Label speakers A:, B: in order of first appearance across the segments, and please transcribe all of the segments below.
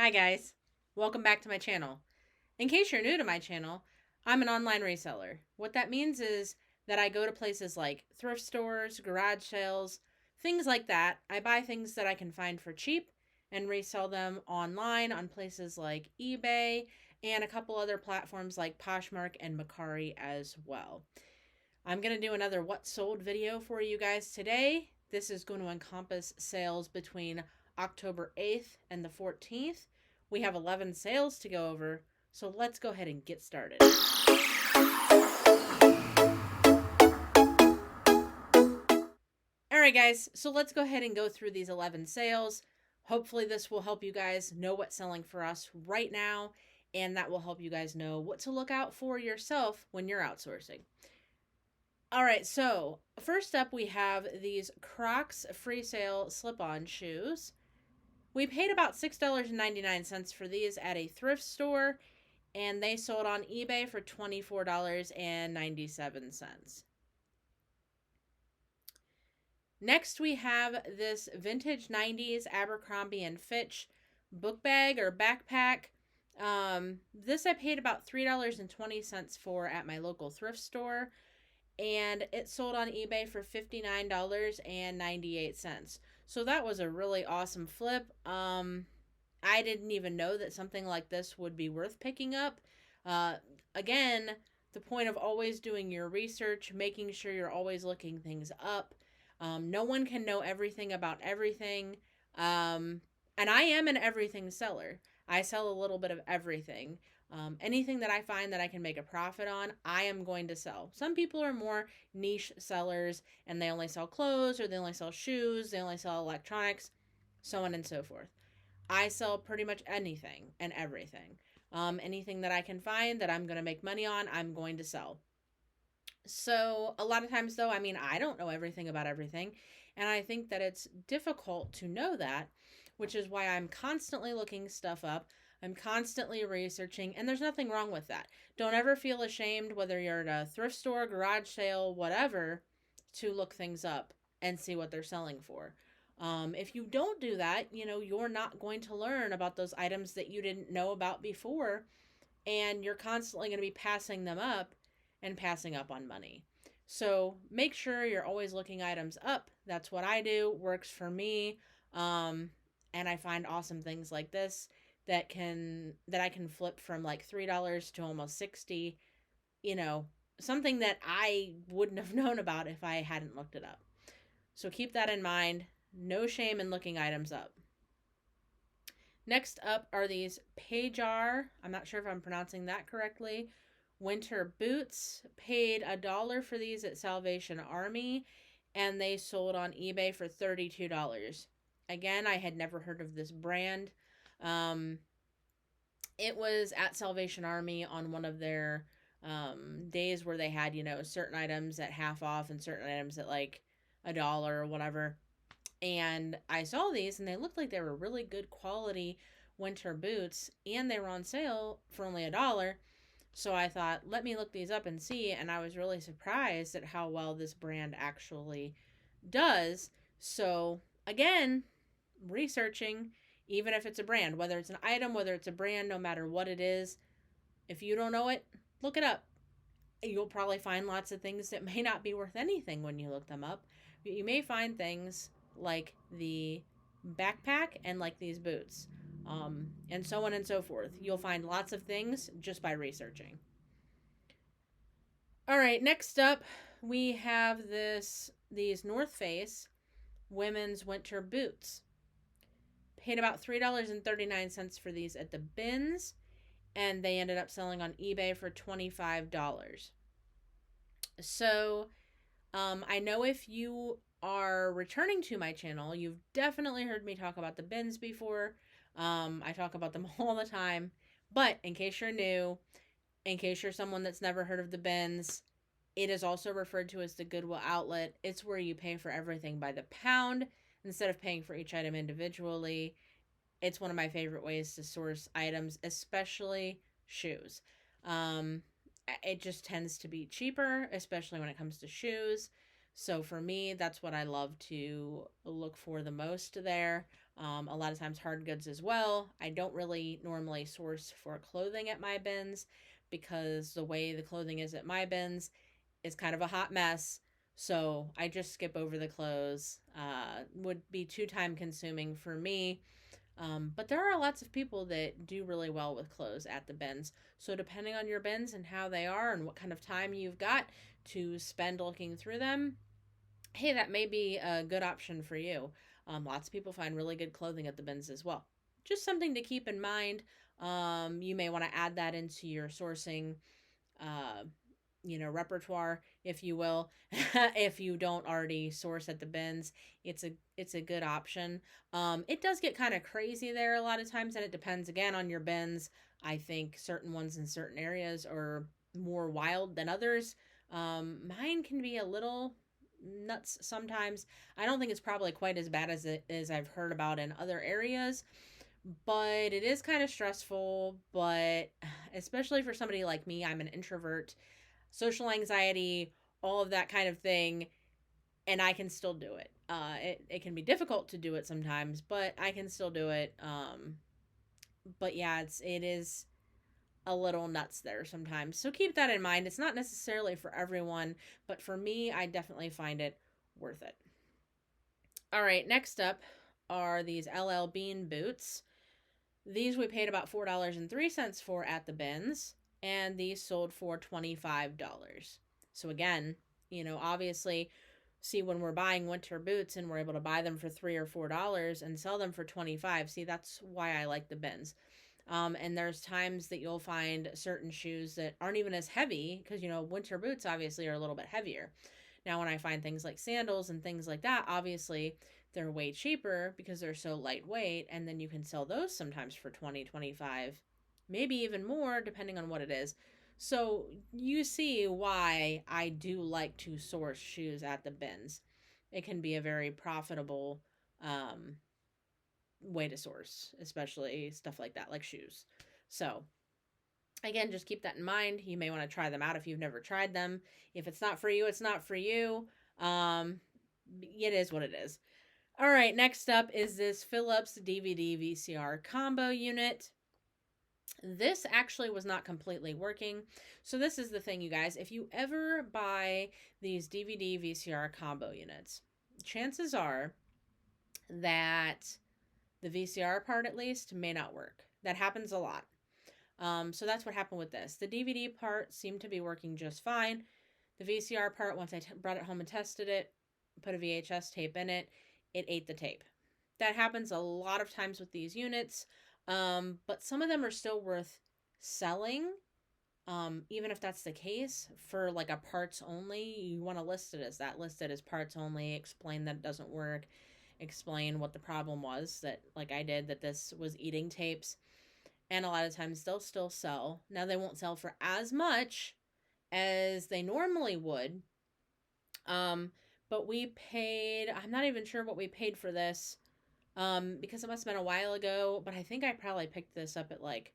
A: Hi guys, welcome back to my channel. In case you're new to my channel, I'm an online reseller. What that means is that I go to places like thrift stores, garage sales, things like that. I buy things that I can find for cheap and resell them online on places like eBay and a couple other platforms like Poshmark and Mercari as well. I'm going to do another what sold video for you guys today. This is going to encompass sales between October 8th and the 14th. We have 11 sales to go over, so let's go ahead and get started. All right, guys, so let's go ahead and go through these 11 sales. Hopefully this will help you guys know what's selling for us right now, and that will help you guys know what to look out for yourself when you're outsourcing. All right, so first up we have these Crocs free sale slip-on shoes. We paid about $6.99 for these at a thrift store, and they sold on eBay for $24.97. Next, we have this vintage 90s Abercrombie & Fitch book bag or backpack. This I paid about $3.20 for at my local thrift store, and it sold on eBay for $59.98. So that was a really awesome flip. I didn't even know that something like this would be worth picking up. Uh, Again, the point of always doing your research, making sure you're always looking things up. No one can know everything about everything. And I am an everything seller. I sell a little bit of everything. Anything that I find that I can make a profit on, I am going to sell. Some people are more niche sellers and they only sell clothes or they only sell shoes, they only sell electronics, so on and so forth. I sell pretty much anything and everything. Anything that I can find that I'm going to make money on, I'm going to sell. So a lot of times though, I don't know everything about everything. And I think that it's difficult to know that, which is why I'm constantly looking stuff up. I'm constantly researching, and there's nothing wrong with that. Don't ever feel ashamed, whether you're at a thrift store, garage sale, whatever, to look things up and see what they're selling for. If you don't do that, you're not going to learn about those items that you didn't know about before, and you're constantly going to be passing them up and passing up on money. So make sure you're always looking items up. That's what I do. Works for me. And I find awesome things like this that I can flip from like $3 to almost 60. Something that I wouldn't have known about if I hadn't looked it up. So keep that in mind. No shame in looking items up. Next up are these Pajar, I'm not sure if I'm pronouncing that correctly, winter boots. Paid $1 for these at Salvation Army, and they sold on eBay for $32. Again, I had never heard of this brand. It was at Salvation Army on one of their days where they had, certain items at half off and certain items at like $1 or whatever. And I saw these and they looked like they were really good quality winter boots, and they were on sale for only $1. So I thought, let me look these up and see. And I was really surprised at how well this brand actually does. So again, researching, even if it's a brand, whether it's an item, whether it's a brand, no matter what it is, if you don't know it, look it up. You'll probably find lots of things that may not be worth anything when you look them up. But you may find things like the backpack and like these boots, and so on and so forth. You'll find lots of things just by researching. All right, next up we have these North Face women's winter boots. Paid about $3.39 for these at the bins, and they ended up selling on eBay for $25. So I know if you are returning to my channel, you've definitely heard me talk about the bins before. I talk about them all the time. But in case you're new, in case you're someone that's never heard of the bins, it is also referred to as the Goodwill outlet. It's where you pay for everything by the pound instead of paying for each item individually. It's one of my favorite ways to source items, especially shoes. It just tends to be cheaper, especially when it comes to shoes. So for me, that's what I love to look for the most there. A lot of times hard goods as well. I don't really normally source for clothing at my bins because the way the clothing is at my bins is kind of a hot mess. So I just skip over the clothes. Would be too time consuming for me. But there are lots of people that do really well with clothes at the bins. So depending on your bins and how they are and what kind of time you've got to spend looking through them, hey, that may be a good option for you. Lots of people find really good clothing at the bins as well. Just something to keep in mind. You may want to add that into your sourcing, uh, repertoire, if you will. If you don't already source at the bins, it's a good option. It does get kind of crazy there a lot of times, and it depends again on your bins. I think certain ones in certain areas are more wild than others. Mine can be a little nuts sometimes. I don't think it's probably quite as bad as I've heard about in other areas, but it is kind of stressful. But especially for somebody like me, I'm an introvert, social anxiety, all of that kind of thing, and I can still do it. It can be difficult to do it sometimes, but I can still do it. But yeah, it is a little nuts there sometimes. So keep that in mind. It's not necessarily for everyone, but for me, I definitely find it worth it. All right, next up are these LL Bean boots. These we paid about $4.03 for at the bins, and these sold for $25. So again, obviously, see, when we're buying winter boots and we're able to buy them for $3 or $4 and sell them for 25, see, that's why I like the bins. And there's times that you'll find certain shoes that aren't even as heavy because, winter boots obviously are a little bit heavier. Now, when I find things like sandals and things like that, obviously they're way cheaper because they're so lightweight. And then you can sell those sometimes for 20, 25, maybe even more, depending on what it is. So you see why I do like to source shoes at the bins. It can be a very profitable way to source, especially stuff like that, like shoes. So, again, just keep that in mind. You may want to try them out if you've never tried them. If it's not for you, it's not for you. It is what it is. All right, next up is this Philips DVD VCR combo unit. This actually was not completely working. So this is the thing, you guys. If you ever buy these DVD VCR combo units, chances are that the VCR part, at least, may not work. That happens a lot. So that's what happened with this. The DVD part seemed to be working just fine. The VCR part, once I brought it home and tested it, put a VHS tape in it, it ate the tape. That happens a lot of times with these units, but some of them are still worth selling. Even if that's the case, for like a parts only, you want to list it as that. List it as parts only, explain that it doesn't work, explain what the problem was, that like I did, that this was eating tapes. And a lot of times they'll still sell. Now they won't sell for as much as they normally would. But we paid, I'm not even sure what we paid for this, because it must have been a while ago, but I think I probably picked this up at like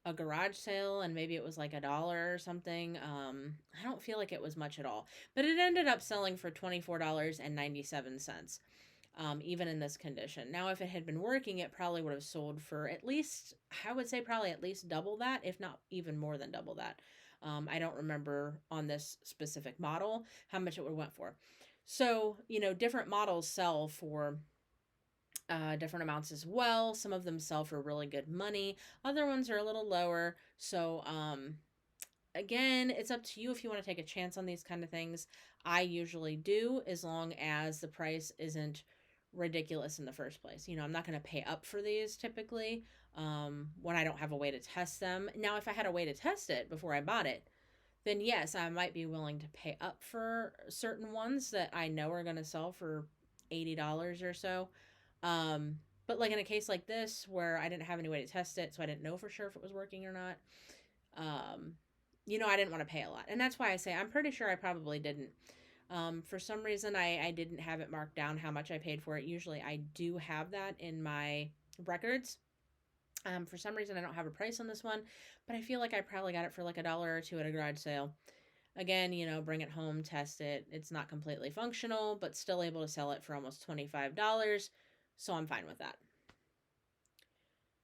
A: a garage sale and maybe it was like $1 or something. I don't feel like it was much at all, but it ended up selling for $24.97. Even in this condition. Now, if it had been working, it probably would have sold for at least, I would say probably at least double that, if not even more than double that. I don't remember on this specific model how much it would have went for. So, different models sell for different amounts as well. Some of them sell for really good money. Other ones are a little lower. So, again, it's up to you if you want to take a chance on these kind of things. I usually do, as long as the price isn't ridiculous in the first place. I'm not going to pay up for these typically when I don't have a way to test them. Now, if I had a way to test it before I bought it, then yes, I might be willing to pay up for certain ones that I know are going to sell for $80 or so. But like in a case like this where I didn't have any way to test it, so I didn't know for sure if it was working or not, I didn't want to pay a lot. And that's why I say I'm pretty sure I probably didn't. For some reason, I didn't have it marked down how much I paid for it. Usually I do have that in my records. For some reason, I don't have a price on this one, but I feel like I probably got it for like $1 or $2 at a garage sale. Again, bring it home, test it. It's not completely functional, but still able to sell it for almost $25. So I'm fine with that.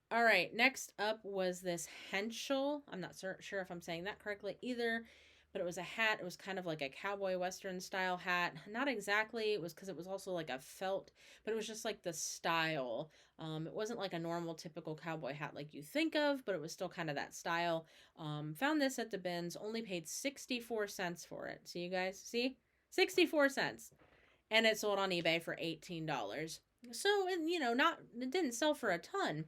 A: All right, next up was this Henschel. I'm not sure if I'm saying that correctly either, but it was a hat. It was kind of like a cowboy western style hat. Not exactly. It was because it was also like a felt, but it was just like the style. It wasn't like a normal typical cowboy hat like you think of, but it was still kind of that style. Found this at the bins. Only paid 64 cents for it. So you guys see, 64 cents, and it sold on eBay for $18. So not it didn't sell for a ton,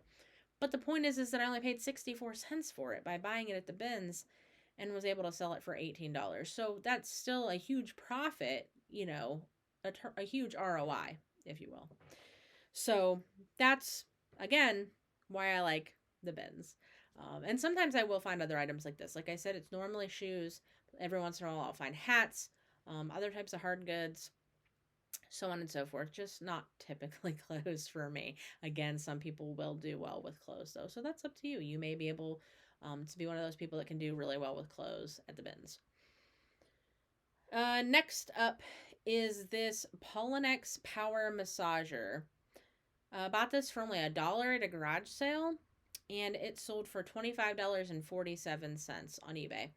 A: but the point is that I only paid 64 cents for it by buying it at the bins and was able to sell it for $18. So that's still a huge profit, a huge ROI, if you will. So that's, again, why I like the bins. And sometimes I will find other items like this. Like I said, it's normally shoes. Every once in a while, I'll find hats, other types of hard goods, so on and so forth. Just not typically clothes for me. Again, some people will do well with clothes, though. So that's up to you. You may be able to be one of those people that can do really well with clothes at the bins. Next up is this Polinex Power Massager. Bought this for only $1 at a garage sale, and it sold for $25.47 on eBay.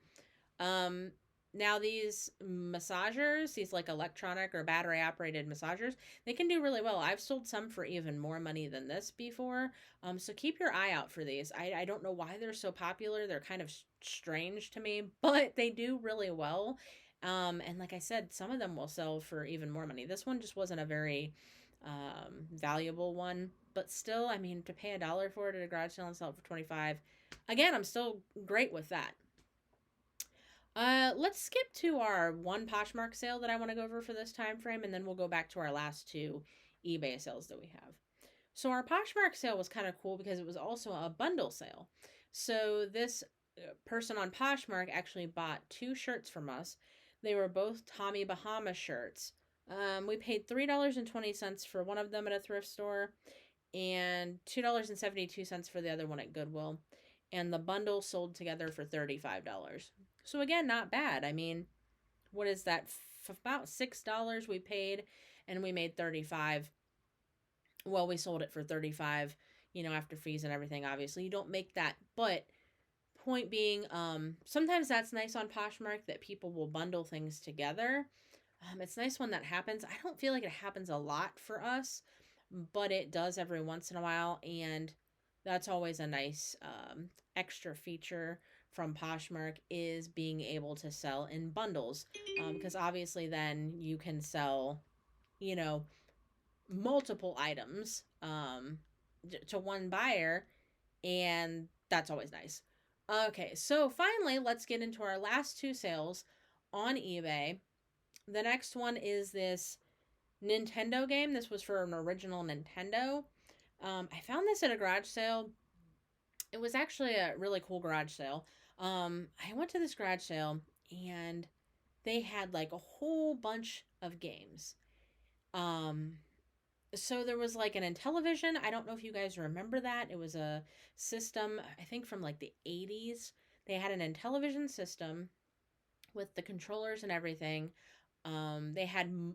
A: Now these massagers, these like electronic or battery operated massagers, they can do really well. I've sold some for even more money than this before. So keep your eye out for these. I don't know why they're so popular. They're kind of strange to me, but they do really well. And like I said, some of them will sell for even more money. This one just wasn't a very valuable one, but still, I mean, to pay $1 for it at a garage sale and sell it for 25, again, I'm still great with that. Let's skip to our one Poshmark sale that I want to go over for this time frame, and then we'll go back to our last two eBay sales that we have. So our Poshmark sale was kind of cool because it was also a bundle sale. So this person on Poshmark actually bought two shirts from us. They were both Tommy Bahama shirts. We paid $3.20 for one of them at a thrift store and $2.72 for the other one at Goodwill. And the bundle sold together for $35. So again, not bad. I mean, what is that? About $6 we paid, and we made 35. Well, we sold it for 35, after fees and everything. Obviously, you don't make that, but point being, sometimes that's nice on Poshmark that people will bundle things together. It's nice when that happens. I don't feel like it happens a lot for us, but it does every once in a while, and that's always a nice extra feature from Poshmark, is being able to sell in bundles, because obviously then you can sell, multiple items to one buyer, and that's always nice. Okay, so finally, let's get into our last two sales on eBay. The next one is this Nintendo game. This was for an original Nintendo. I found this at a garage sale. It was actually a really cool garage sale. I went to this garage sale and they had like a whole bunch of games. So there was like an Intellivision. I don't know if you guys remember that. It was a system, I think from like the 80s. They had an Intellivision system with the controllers and everything. They had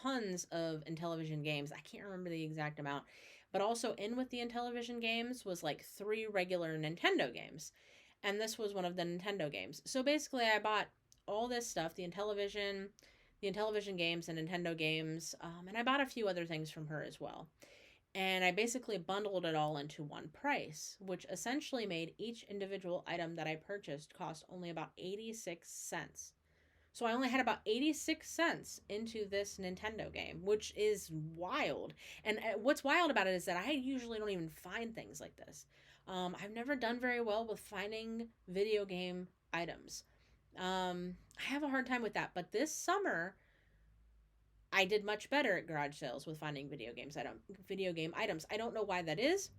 A: tons of Intellivision games. I can't remember the exact amount. But also in with the Intellivision games was like 3 regular Nintendo games. And this was one of the Nintendo games. So basically I bought all this stuff, the Intellivision games and Nintendo games, and I bought a few other things from her as well. And I basically bundled it all into one price, which essentially made each individual item that I purchased cost only about 86 cents. So I only had about 86 cents into this Nintendo game, which is wild. And what's wild about it is that I usually don't even find things like this. I've never done very well with finding video game items. I have a hard time with that. But this summer, I did much better at garage sales with finding video game items. I don't know why that is,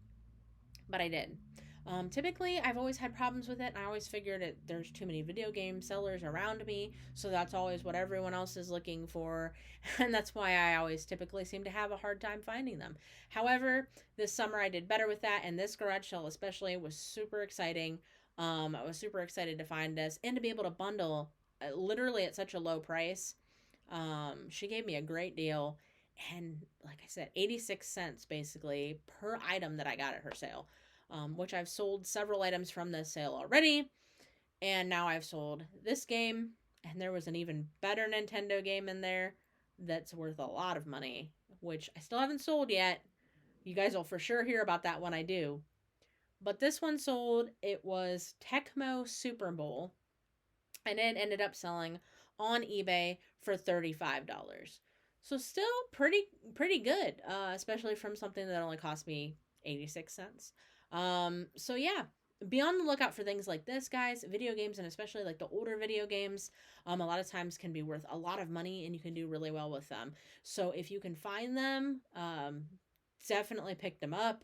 A: but I did. Typically, I've always had problems with it, and I always figured there's too many video game sellers around me, so that's always what everyone else is looking for, and that's why I always typically seem to have a hard time finding them. However, this summer I did better with that, and this garage sale especially was super exciting. I was super excited to find this and to be able to bundle literally at such a low price. She gave me a great deal, and like I said, 86 cents basically per item that I got at her sale. which I've sold several items from this sale already. And now I've sold this game, and there was an even better Nintendo game in there that's worth a lot of money, which I still haven't sold yet. You guys will for sure hear about that when I do. But this one sold. It was Tecmo Super Bowl, and it ended up selling on eBay for $35. So still pretty good, especially from something that only cost me 86 cents. So yeah, be on the lookout for things like this, guys. Video games, and especially like the older video games, a lot of times can be worth a lot of money, and you can do really well with them. So if you can find them, definitely pick them up.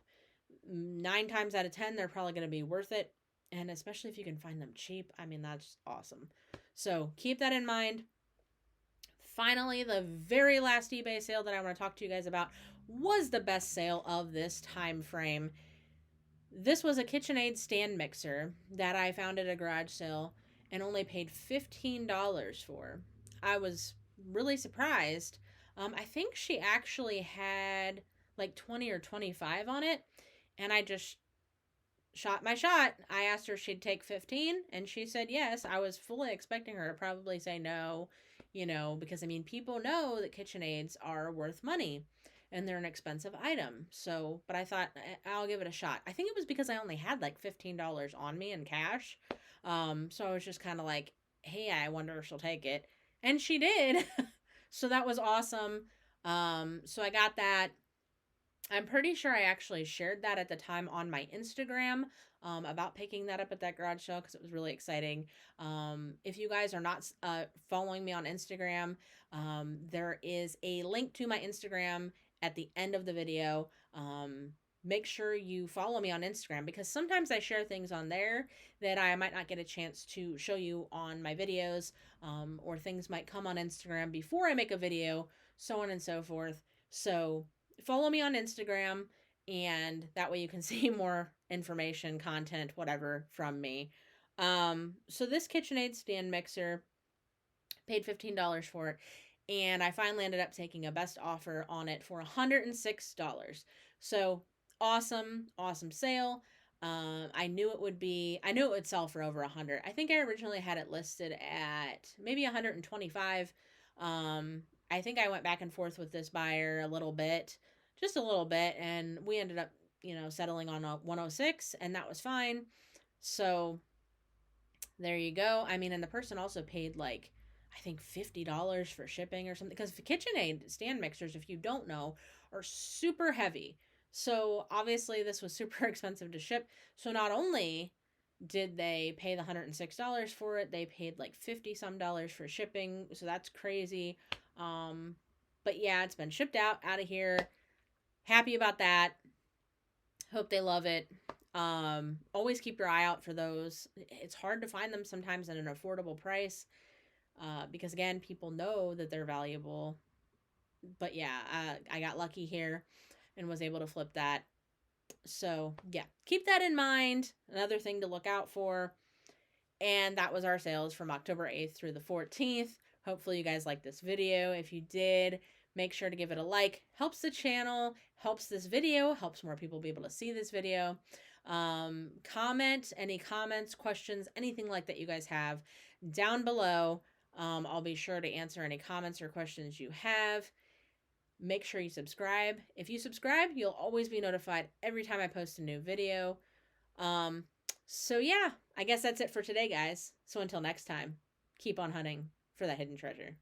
A: 9 times out of 10, they're probably going to be worth it. And especially if you can find them cheap, I mean, that's awesome. So keep that in mind. Finally, the very last eBay sale that I want to talk to you guys about was the best sale of this time frame. This was a KitchenAid stand mixer that I found at a garage sale and only paid $15 for. I was really surprised. I think she actually had like 20 or 25 on it, and I just shot my shot. I asked her if she'd take 15, and she said yes. I was fully expecting her to probably say no, because I mean, people know that KitchenAids are worth money and they're an expensive item. So, but I thought I'll give it a shot. I think it was because I only had like $15 on me in cash. So I was just kind of like, hey, I wonder if she'll take it. And she did. So that was awesome. So I got that. I'm pretty sure I actually shared that at the time on my Instagram about picking that up at that garage sale because it was really exciting. If you guys are not following me on Instagram, there is a link to my Instagram at the end of the video. Make sure you follow me on Instagram because sometimes I share things on there that I might not get a chance to show you on my videos, or things might come on Instagram before I make a video, so on and so forth. So follow me on Instagram, and that way you can see more information, content, whatever from me. So this KitchenAid stand mixer, paid $15 for it, and I finally ended up taking a best offer on it for $106. So awesome sale. I knew it would sell for over 100. I think I originally had it listed at maybe 125. I think I went back and forth with this buyer just a little bit, and we ended up, settling on a 106, and that was fine. So there you go. I mean, and the person also paid like, I think $50 for shipping or something, because the KitchenAid stand mixers, if you don't know, are super heavy. So obviously this was super expensive to ship. So not only did they pay the $106 for it, they paid like $50 some for shipping. So that's crazy. But yeah, it's been shipped out of here. Happy about that. Hope they love it. Always keep your eye out for those. It's hard to find them sometimes at an affordable price, because again, people know that they're valuable. But yeah, I got lucky here and was able to flip that. So yeah, keep that in mind. Another thing to look out for. And that was our sales from October 8th through the 14th. Hopefully you guys liked this video. If you did, make sure to give it a like. Helps the channel, helps this video, helps more people be able to see this video. Comment any comments, questions, anything like that you guys have down below. I'll be sure to answer any comments or questions you have. Make sure you subscribe. If you subscribe, you'll always be notified every time I post a new video. So yeah, I guess that's it for today, guys. So until next time, keep on hunting for that hidden treasure.